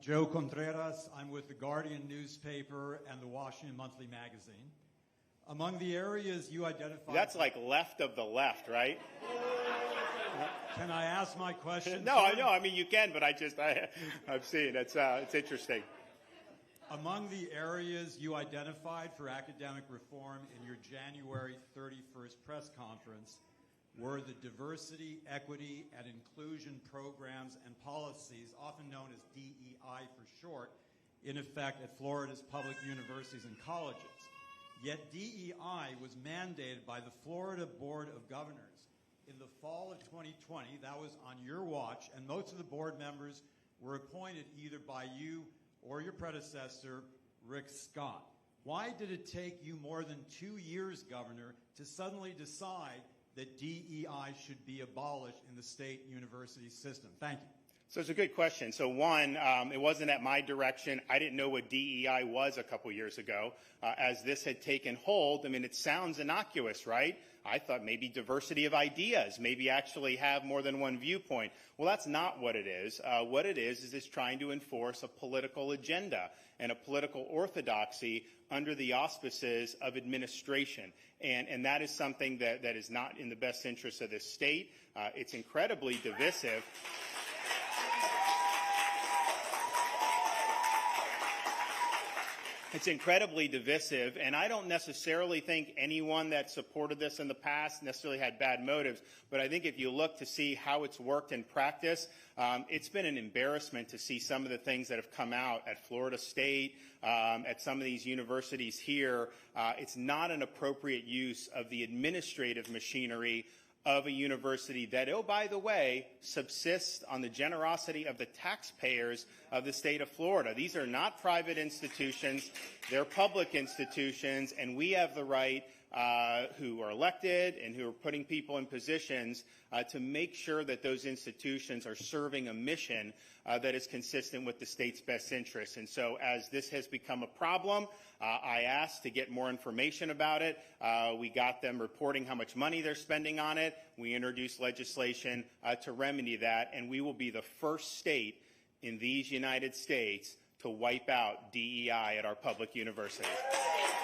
Joe Contreras. I'm with the Guardian newspaper and the Washington Monthly magazine. Among the areas you identified... That's like left of the left, right? Can I ask my question? No, I know. I mean, you can, but I've seen. It's interesting. Among the areas you identified for academic reform in your January 31st press conference were the diversity, equity, and inclusion programs and policies, often known as DEI for short, in effect at Florida's public universities and colleges. Yet DEI was mandated by the Florida Board of Governors in the fall of 2020. That was on your watch, and most of the board members were appointed either by you or your predecessor, Rick Scott. Why did it take you more than 2 years, Governor, to suddenly decide that DEI should be abolished in the state university system? Thank you. So it's a good question. So one, it wasn't at my direction. I didn't know what DEI was a couple years ago. As this had taken hold, I mean, it sounds innocuous, right? I thought maybe diversity of ideas, maybe actually have more than one viewpoint. Well, that's not what it is. What it is it's trying to enforce a political agenda and a political orthodoxy under the auspices of administration. And that is something that is not in the best interest of this state. It's incredibly divisive. It's incredibly divisive, and I don't necessarily think anyone that supported this in the past necessarily had bad motives, but I think if you look to see how it's worked in practice, it's been an embarrassment to see some of the things that have come out at Florida State, at some of these universities here. It's not an appropriate use of the administrative machinery of a university that, oh, by the way, subsists on the generosity of the taxpayers of the state of Florida. These are not private institutions. They're public institutions, and we have the right, who are elected and who are putting people in positions to make sure that those institutions are serving a mission that is consistent with the state's best interests. And so as this has become a problem, I asked to get more information about it. We got them reporting how much money they're spending on it. We introduced legislation to remedy that, and we will be the first state in these United States to wipe out DEI at our public universities.